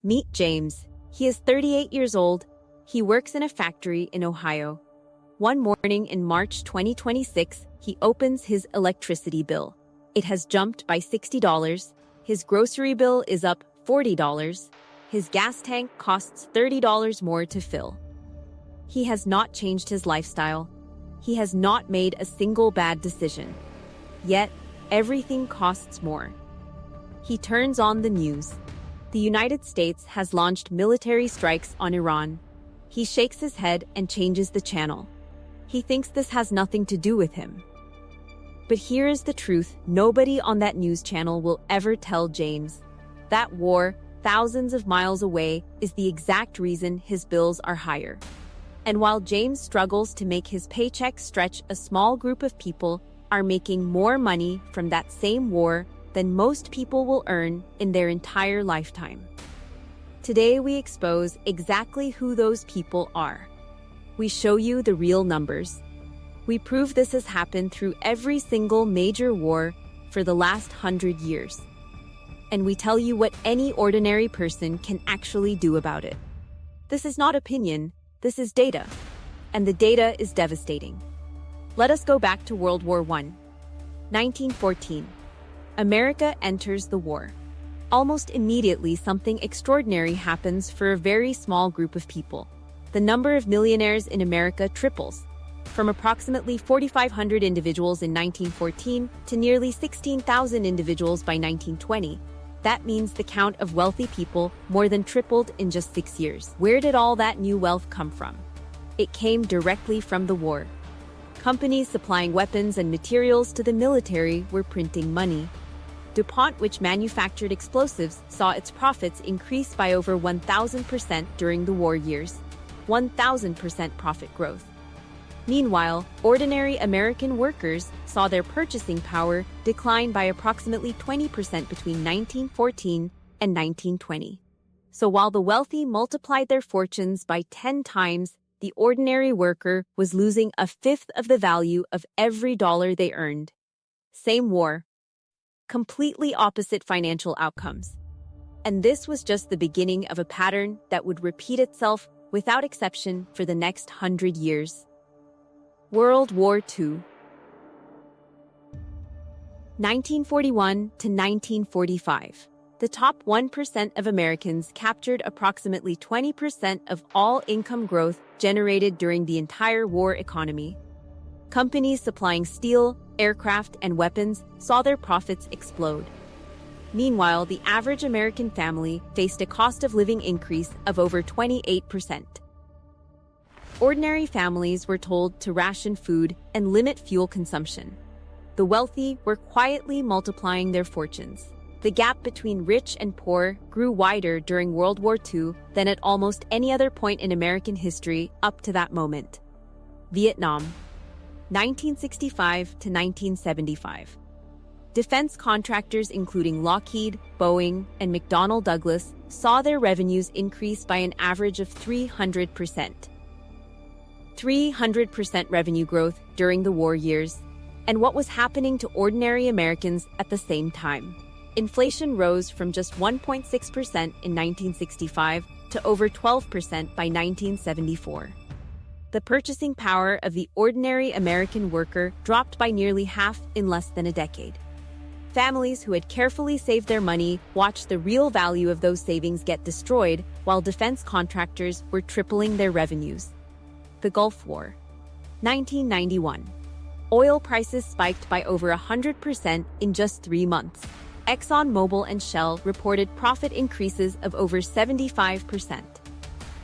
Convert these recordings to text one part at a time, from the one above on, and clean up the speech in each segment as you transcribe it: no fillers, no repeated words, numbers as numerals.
Meet James. He is 38 years old. He works in a factory in Ohio. One morning in March 2026, he opens his electricity bill. It has jumped by $60. His grocery bill is up $40. His gas tank costs $30 more to fill. He has not changed his lifestyle. He has not made a single bad decision. Yet, everything costs more. He turns on the news. The United States has launched military strikes on Iran. He shakes his head and changes the channel. He thinks this has nothing to do with him. But here is the truth nobody on that news channel will ever tell James. That war, thousands of miles away, is the exact reason his bills are higher. And while James struggles to make his paycheck stretch, a small group of people are making more money from that same war than most people will earn in their entire lifetime. Today we expose exactly who those people are. We show you the real numbers. We prove this has happened through every single major war for the last 100 years. And we tell you what any ordinary person can actually do about it. This is not opinion, this is data. And the data is devastating. Let us go back to World War I. 1914. America enters the war. Almost immediately, something extraordinary happens for a very small group of people. The number of millionaires in America triples, from approximately 4,500 individuals in 1914 to nearly 16,000 individuals by 1920. That means the count of wealthy people more than tripled in just 6 years. Where did all that new wealth come from? It came directly from the war. Companies supplying weapons and materials to the military were printing money. DuPont, which manufactured explosives, saw its profits increase by over 1,000% during the war years. 1,000% profit growth. Meanwhile, ordinary American workers saw their purchasing power decline by approximately 20% between 1914 and 1920. So while the wealthy multiplied their fortunes by 10 times, the ordinary worker was losing a fifth of the value of every dollar they earned. Same war. Completely opposite financial outcomes. And this was just the beginning of a pattern that would repeat itself without exception for the next 100 years. World War II. 1941 to 1945. The top 1% of Americans captured approximately 20% of all income growth generated during the entire war economy. Companies supplying steel, aircraft, and weapons saw their profits explode. Meanwhile, the average American family faced a cost of living increase of over 28%. Ordinary families were told to ration food and limit fuel consumption. The wealthy were quietly multiplying their fortunes. The gap between rich and poor grew wider during World War II than at almost any other point in American history up to that moment. Vietnam. 1965 to 1975. Defense contractors including Lockheed, Boeing, and McDonnell Douglas saw their revenues increase by an average of 300%. 300% revenue growth during the war years. And what was happening to ordinary Americans at the same time? Inflation rose from just 1.6% in 1965 to over 12% by 1974. The purchasing power of the ordinary American worker dropped by nearly half in less than a decade. Families who had carefully saved their money watched the real value of those savings get destroyed, while defense contractors were tripling their revenues. The Gulf War. 1991. Oil prices spiked by over 100% in just 3 months. ExxonMobil and Shell reported profit increases of over 75%.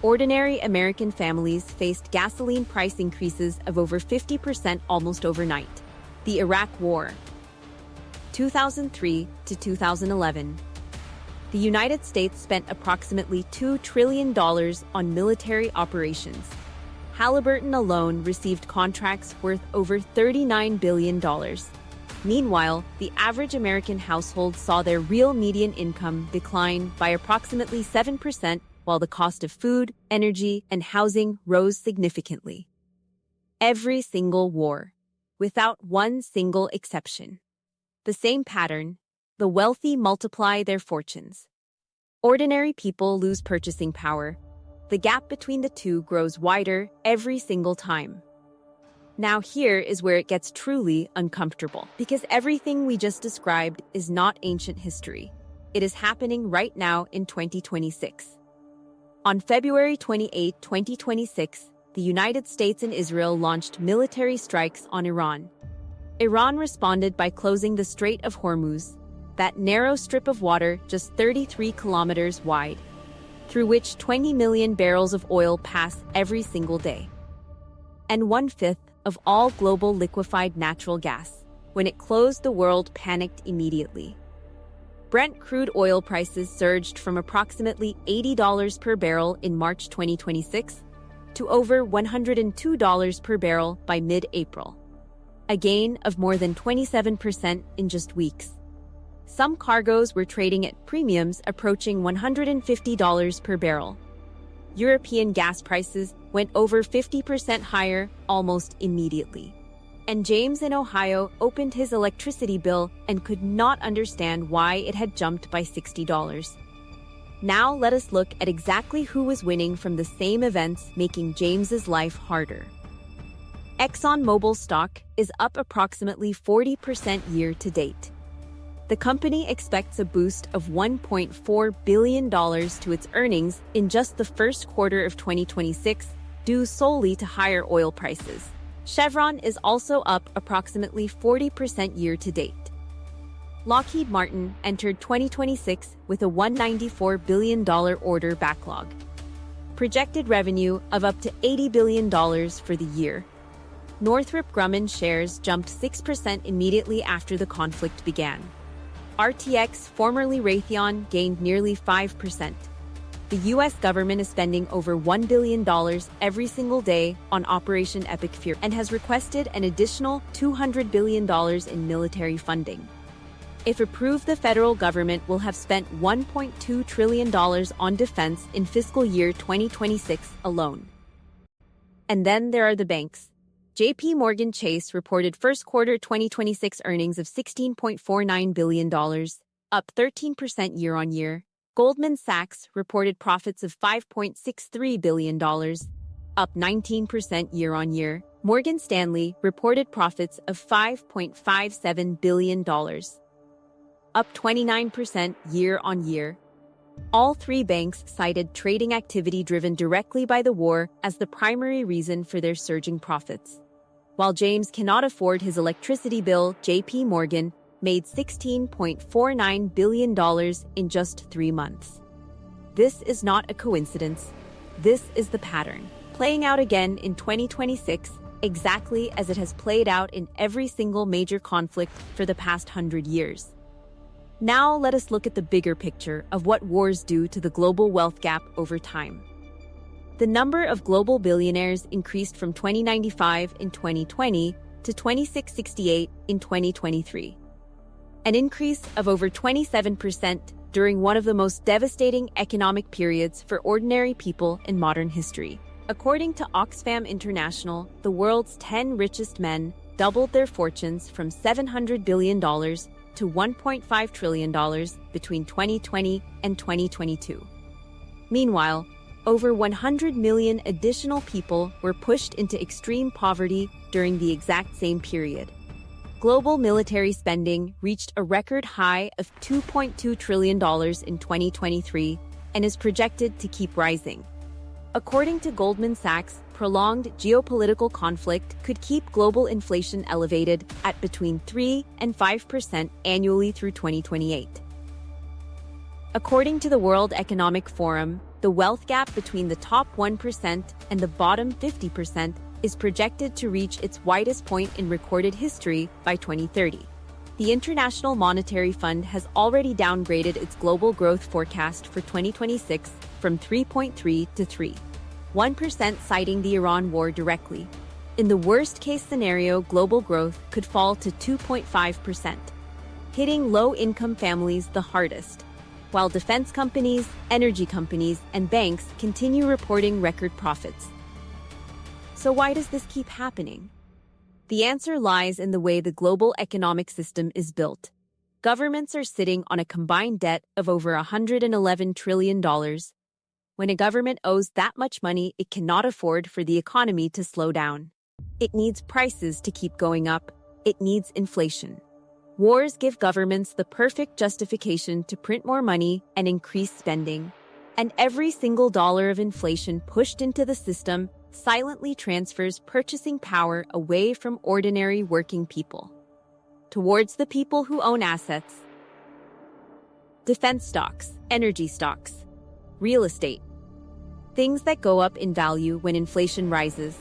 Ordinary American families faced gasoline price increases of over 50% almost overnight. The Iraq War. 2003 to 2011. The United States spent approximately $2 trillion on military operations. Halliburton alone received contracts worth over $39 billion. Meanwhile, the average American household saw their real median income decline by approximately 7%, while the cost of food, energy, and housing rose significantly. Every single war, without one single exception. The same pattern: the wealthy multiply their fortunes. Ordinary people lose purchasing power. The gap between the two grows wider every single time. Now here is where it gets truly uncomfortable, because everything we just described is not ancient history. It is happening right now in 2026. On February 28, 2026, the United States and Israel launched military strikes on Iran. Iran responded by closing the Strait of Hormuz, that narrow strip of water just 33 kilometers wide, through which 20 million barrels of oil pass every single day. And 1/5 of all global liquefied natural gas. When it closed, the world panicked immediately. Brent crude oil prices surged from approximately $80 per barrel in March 2026 to over $102 per barrel by mid-April, a gain of more than 27% in just weeks. Some cargoes were trading at premiums approaching $150 per barrel. European gas prices went over 50% higher almost immediately. And James in Ohio opened his electricity bill and could not understand why it had jumped by $60. Now let us look at exactly who was winning from the same events making James's life harder. ExxonMobil stock is up approximately 40% year to date. The company expects a boost of $1.4 billion to its earnings in just the first quarter of 2026, due solely to higher oil prices. Chevron is also up approximately 40% year to date. Lockheed Martin entered 2026 with a $194 billion order backlog. Projected revenue of up to $80 billion for the year. Northrop Grumman shares jumped 6% immediately after the conflict began. RTX, formerly Raytheon, gained nearly 5%. The U.S. government is spending over $1 billion every single day on Operation Epic Fury and has requested an additional $200 billion in military funding. If approved, the federal government will have spent $1.2 trillion on defense in fiscal year 2026 alone. And then there are the banks. JP Morgan Chase reported first quarter 2026 earnings of $16.49 billion, up 13% year-on-year. Goldman Sachs reported profits of $5.63 billion, up 19% year-on-year. Morgan Stanley reported profits of $5.57 billion, up 29% year-on-year. All three banks cited trading activity driven directly by the war as the primary reason for their surging profits. While James cannot afford his electricity bill, JP Morgan made $16.49 billion in just 3 months. This is not a coincidence. This is the pattern, playing out again in 2026, exactly as it has played out in every single major conflict for the past 100 years. Now let us look at the bigger picture of what wars do to the global wealth gap over time. The number of global billionaires increased from 2095 in 2020 to 2668 in 2023. An increase of over 27% during one of the most devastating economic periods for ordinary people in modern history. According to Oxfam International, the world's 10 richest men doubled their fortunes from $700 billion to $1.5 trillion between 2020 and 2022. Meanwhile, over 100 million additional people were pushed into extreme poverty during the exact same period. Global military spending reached a record high of $2.2 trillion in 2023 and is projected to keep rising. According to Goldman Sachs, prolonged geopolitical conflict could keep global inflation elevated at between 3 and 5% annually through 2028. According to the World Economic Forum, the wealth gap between the top 1% and the bottom 50% is projected to reach its widest point in recorded history by 2030. The International Monetary Fund has already downgraded its global growth forecast for 2026 from 3.3 to 3.1%, citing the Iran war directly. In the worst-case scenario, global growth could fall to 2.5%, hitting low-income families the hardest, while defense companies, energy companies, and banks continue reporting record profits. So why does this keep happening? The answer lies in the way the global economic system is built. Governments are sitting on a combined debt of over $111 trillion. When a government owes that much money, it cannot afford for the economy to slow down. It needs prices to keep going up. It needs inflation. Wars give governments the perfect justification to print more money and increase spending. And every single dollar of inflation pushed into the system silently transfers purchasing power away from ordinary working people towards the people who own assets. Defense stocks, energy stocks, real estate. Things that go up in value when inflation rises,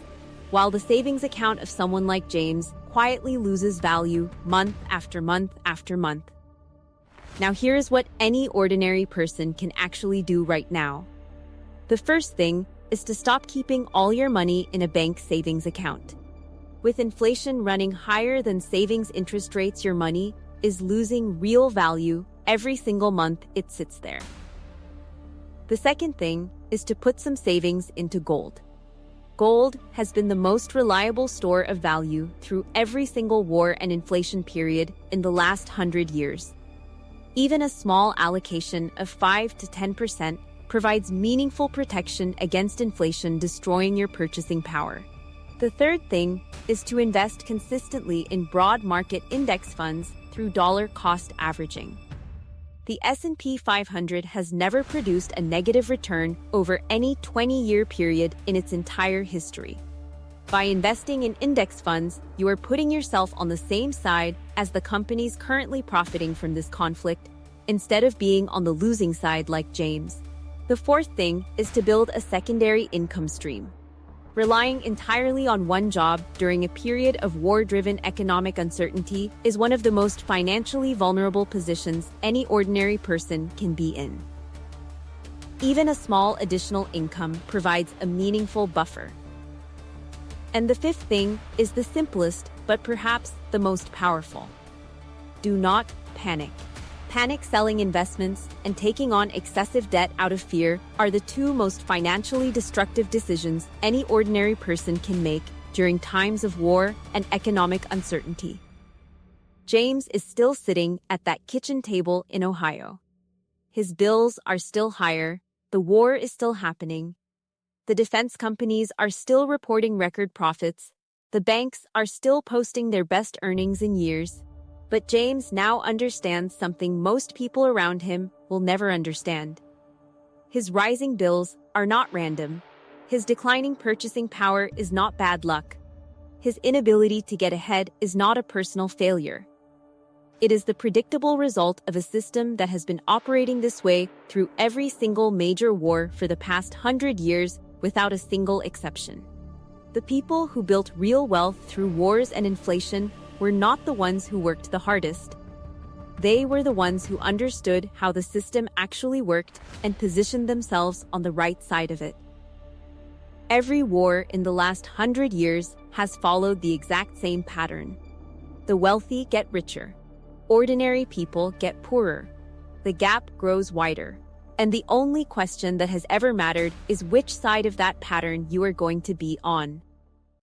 while the savings account of someone like James quietly loses value month after month after month. Now here is what any ordinary person can actually do right now. The first thing is to stop keeping all your money in a bank savings account. With inflation running higher than savings interest rates, your money is losing real value every single month it sits there. The second thing is to put some savings into gold. Gold has been the most reliable store of value through every single war and inflation period in the last 100 years. Even a small allocation of 5 to 10% provides meaningful protection against inflation destroying your purchasing power. The third thing is to invest consistently in broad market index funds through dollar cost averaging. The S&P 500 has never produced a negative return over any 20-year period in its entire history. By investing in index funds, you are putting yourself on the same side as the companies currently profiting from this conflict, instead of being on the losing side like James. The fourth thing is to build a secondary income stream. Relying entirely on one job during a period of war-driven economic uncertainty is one of the most financially vulnerable positions any ordinary person can be in. Even a small additional income provides a meaningful buffer. And the fifth thing is the simplest, but perhaps the most powerful. Do not panic. Panic selling investments and taking on excessive debt out of fear are the two most financially destructive decisions any ordinary person can make during times of war and economic uncertainty. James is still sitting at that kitchen table in Ohio. His bills are still higher, the war is still happening, the defense companies are still reporting record profits, the banks are still posting their best earnings in years. But James now understands something most people around him will never understand. His rising bills are not random. His declining purchasing power is not bad luck. His inability to get ahead is not a personal failure. It is the predictable result of a system that has been operating this way through every single major war for the past 100 years without a single exception. The people who built real wealth through wars and inflation were not the ones who worked the hardest. They were the ones who understood how the system actually worked and positioned themselves on the right side of it. Every war in the last 100 years has followed the exact same pattern. The wealthy get richer. Ordinary people get poorer. The gap grows wider. And the only question that has ever mattered is which side of that pattern you are going to be on.